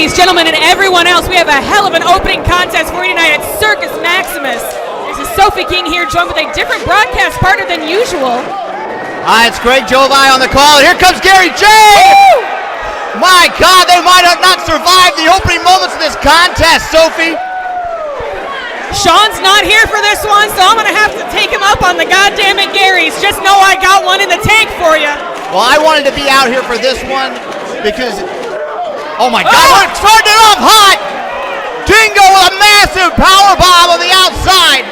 ladies, gentlemen, and everyone else, we have a hell of an opening contest for you tonight at Circus Maximus. This is Sophie King here, joined with a different broadcast partner than usual. Hi, it's Greg Jovi on the call. Here comes Gary J. Woo! My God, they might have not survived the opening moments of this contest, Sophie. Sean's not here for this one, so I'm going to have to take him up on the goddamn it, Gary's. Just know I got one in the tank for you. Well, I wanted to be out here for this one because, oh my God, we're starting it off hot. Dingo with a massive power bomb on the outside.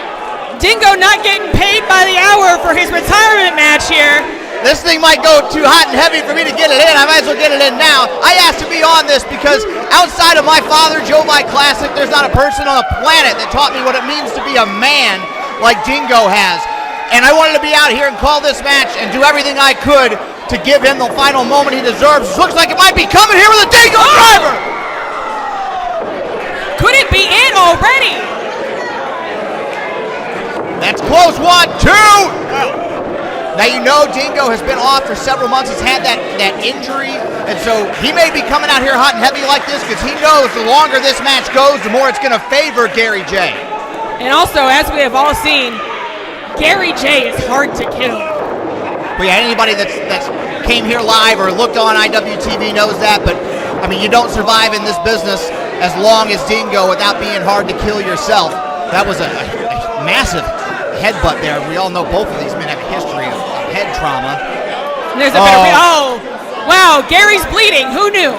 Dingo not getting paid by the hour for his retirement match here. This thing might go too hot and heavy for me to get it in. I might as well get it in now. I asked to be on this because outside of my father, Jovi Classic, there's not a person on the planet that taught me what it means to be a man like Dingo has. And I wanted to be out here and call this match and do everything I could to give him the final moment he deserves. Looks like it might be coming here with a Dingo driver. Could it be in already? That's close. 1, 2. Now you know Dingo has been off for several months. He's had that injury, and so he may be coming out here hot and heavy like this because he knows the longer this match goes, the more it's going to favor Gary J. And also, as we have all seen, Gary J is hard to kill. But yeah, anybody that's came here live or looked on IWTV knows that, but I mean, you don't survive in this business as long as Dingo without being hard to kill yourself. That was a massive headbutt there. We all know both of these men have a history of head trauma. There's a bit of, wow, Gary's bleeding. Who knew?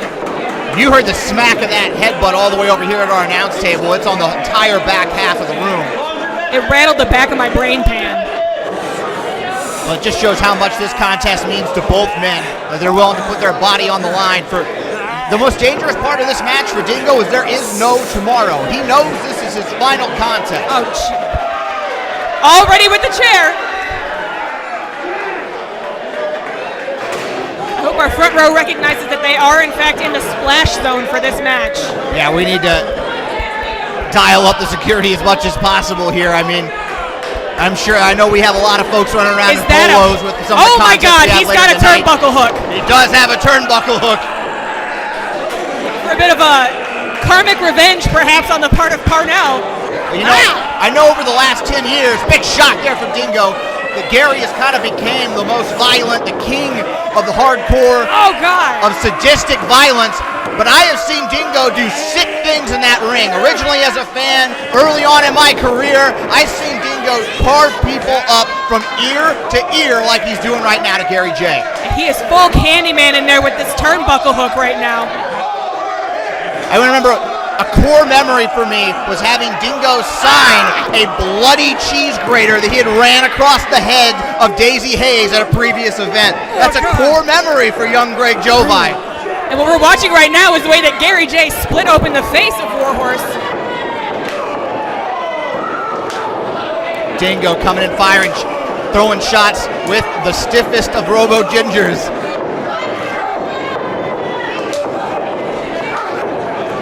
You heard the smack of that headbutt all the way over here at our announce table. It's on the entire back half of the room. It rattled the back of my brain pan. Well, it just shows how much this contest means to both men, that they're willing to put their body on the line. For the most dangerous part of this match for Dingo is there is no tomorrow. He knows this is his final contest. Ouch. Already with the chair. I hope our front row recognizes that they are in fact in the splash zone for this match. Yeah, we need to dial up the security as much as possible here. I mean, I know we have a lot of folks running around in polos with some of the Oh my God, he's got a turnbuckle hook. He does have a turnbuckle hook. For a bit of a karmic revenge perhaps on the part of Parnell. You know, I know over the last 10 years, big shot there from Dingo, that Gary has kind of became the most violent, the king of the hardcore, of sadistic violence. But I have seen Dingo do sick things in that ring. Originally as a fan, early on in my career, I've seen Dingo carve people up from ear to ear like he's doing right now to Gary J. He is full Candyman in there with this turnbuckle hook right now. I remember a core memory for me was having Dingo sign a bloody cheese grater that he had ran across the head of Daisy Hayes at a previous event. That's a core memory for young Greg Jovi. And what we're watching right now is the way that Gary J split open the face of Warhorse. Dingo coming in firing, throwing shots with the stiffest of Robo Gingers.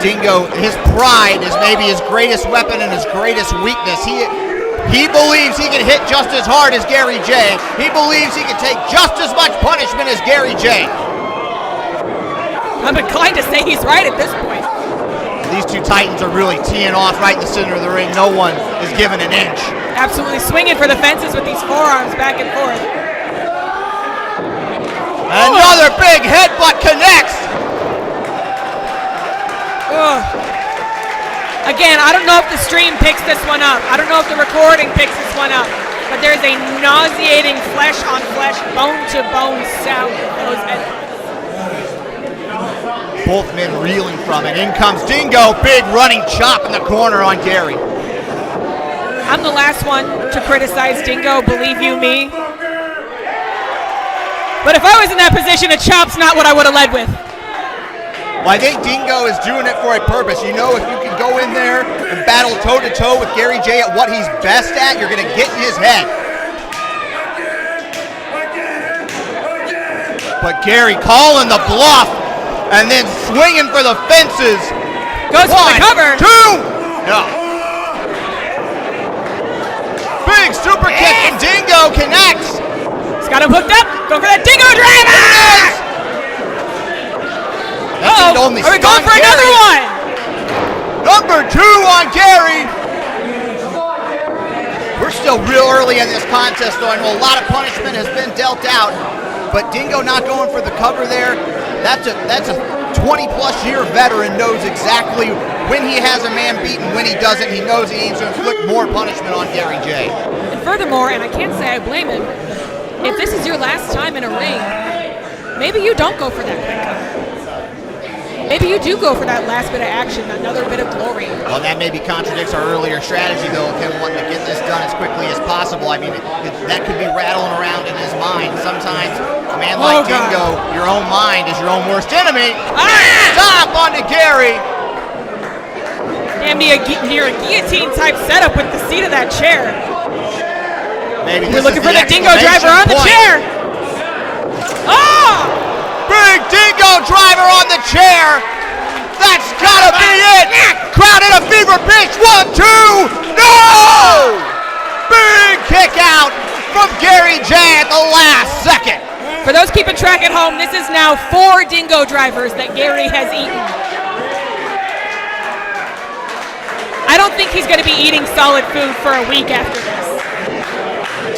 Dingo, his pride is maybe his greatest weapon and his greatest weakness. He believes he can hit just as hard as Gary J. He believes he can take just as much punishment as Gary J. I'm inclined to say he's right at this point. These two titans are really teeing off right in the center of the ring. No one is given an inch. Absolutely swinging for the fences with these forearms back and forth. Another big headbutt connects. Again, I don't know if the stream picks this one up. I don't know if the recording picks this one up. But there's a nauseating flesh-on-flesh, bone-to-bone sound of those headbutts. Both men reeling from it. In comes Dingo, big running chop in the corner on Gary. I'm the last one to criticize Dingo, believe you me. But if I was in that position, a chop's not what I would have led with. Well, I think Dingo is doing it for a purpose. You know, if you can go in there and battle toe-to-toe with Gary J at what he's best at, you're going to get in his head. But Gary calling the bluff and then swinging for the fences. Goes for the cover. 1, 2. No. Big super kick from Dingo connects. He's got him hooked up. Go for that Dingo driver. seemed to only Are we stun going for Gary. another one? Number 2 on Gary. We're still real early in this contest, though. I know a lot of punishment has been dealt out, but Dingo not going for the cover there. That's a 20-plus year veteran, knows exactly when he has a man beaten, when he doesn't. He knows he needs to inflict more punishment on Gary J. And furthermore, and I can't say I blame him, if this is your last time in a ring, maybe you don't go for that quick cover. Maybe you do go for that last bit of action, another bit of glory. Well, that maybe contradicts our earlier strategy, though, of him wanting to get this done as quickly as possible. I mean, that could be rattling around in his mind. Sometimes a man like Dingo, your own mind is your own worst enemy. Stop on to Gary. Damn near a guillotine type setup with the seat of that chair. Maybe we're looking for the Dingo driver on the chair. Oh! Big Dingo driver on the chair. That's gotta be it. Crowd in a fever pitch. 1, 2. No! Big kick out from Gary J at the last second. For those keeping track at home, this is now 4 Dingo drivers that Gary has eaten. I don't think he's going to be eating solid food for a week after this.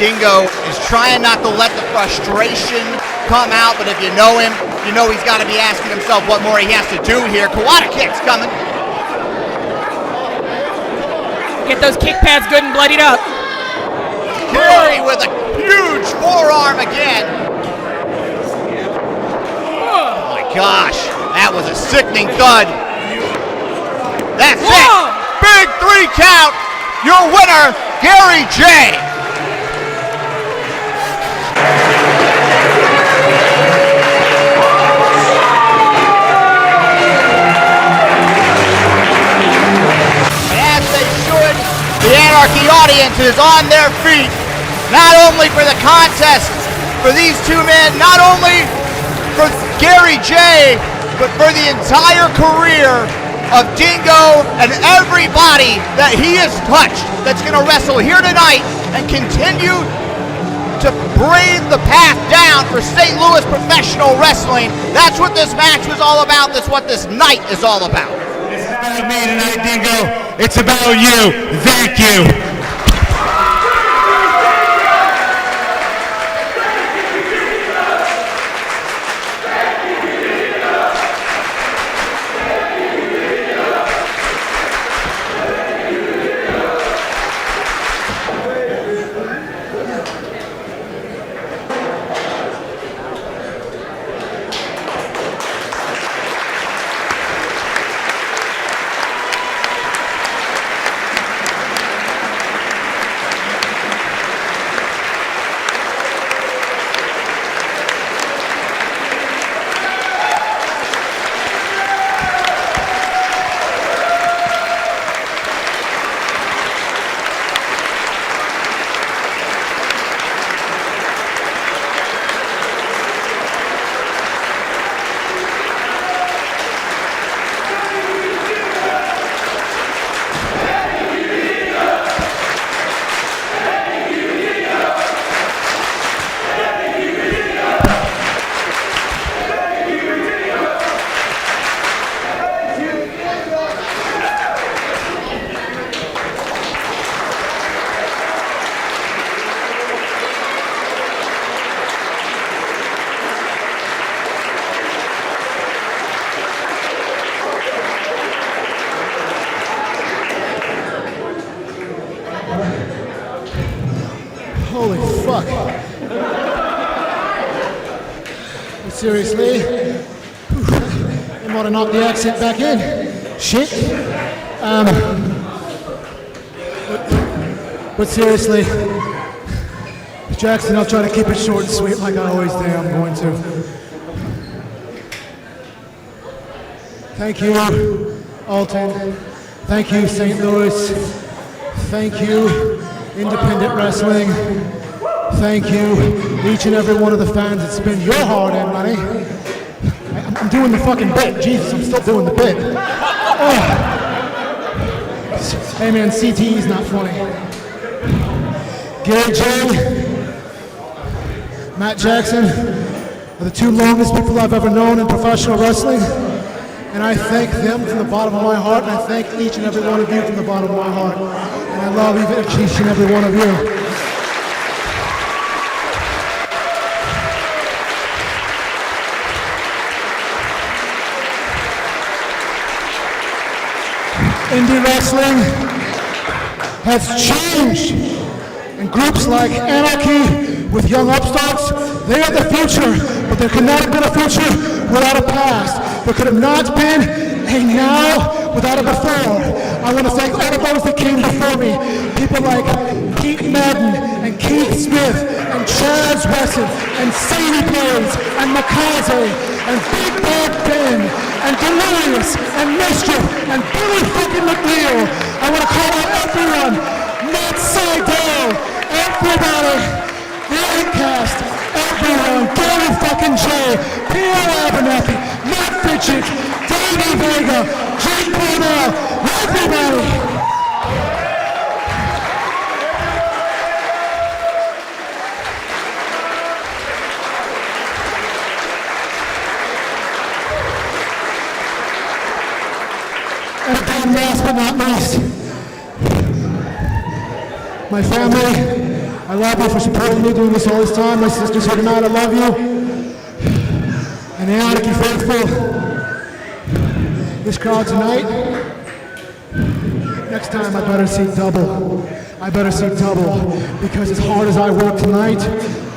Dingo is trying not to let the frustration come out, but if you know him, you know he's got to be asking himself what more he has to do here. Kawada kick's coming. Get those kick pads good and bloodied up. Gary with a huge forearm again. Oh my gosh, that was a sickening thud. That's it. Big 3 count. Your winner, Gary J. The Anarchy audience is on their feet, not only for the contest for these 2 men, not only for Gary J, but for the entire career of Dingo and everybody that he has touched that's going to wrestle here tonight and continue to brave the path down for St. Louis professional wrestling. That's what this match was all about. That's what this night is all about. It's about me tonight, Dingo. It's about you. Thank you. Holy fuck. Seriously? I might have knocked the accent back in. Shit. But seriously, Jackson, I'll try to keep it short and sweet like I always do. I'm going to. Thank you, Alton. Thank you, St. Louis. Thank you, Independent Wrestling. Thank you, each and every one of the fans that spend your hard-earned money. I'm doing the fucking bit. Jesus, I'm still doing the bit. Oh. Hey man, CTE's not funny. Gary J, Matt Jackson are the two longest people I've ever known in professional wrestling. And I thank them from the bottom of my heart, and I thank each and every one of you from the bottom of my heart. And I love each and every one of you. Indie wrestling has changed, and groups like Anarchy with young upstarts, they are the future, but there could not have been a future without a past. There could have not been a now without a before. I want to thank all of those that came before me, people like Keith Madden and Keith Smith and Chaz Wesson and Sadie Blaze and Makaze and Big Bad Ben and Delirious and Mischief and Billy fucking McNeil. I want to call out everyone, Matt Seidel, everybody, the Outcast, everyone, Gary fucking J, Pierre Abernathy, Matt Fitchick, Danny Vega, Jake Cornell, everybody. And last but not least, my family, I love you for supporting me doing this all this time. My sisters here tonight, I love you. And the Anarchy faithful, this crowd tonight, next time I better see double. I better see double, because as hard as I work tonight,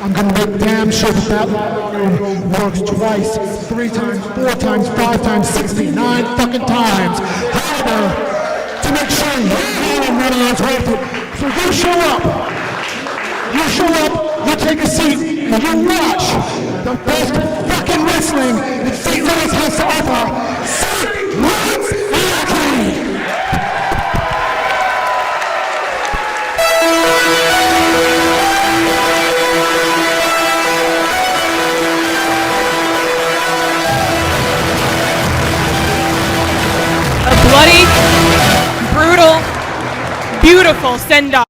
I'm gonna make damn sure that room works twice, 3 times, 4 times, 5 times, 69 fucking times harder to make sure your money is worth it. So you show up, you take a seat, and you watch the best fucking wrestling that St. Louis has to offer. St. Louis Anarchy! Bloody, brutal, beautiful send-off.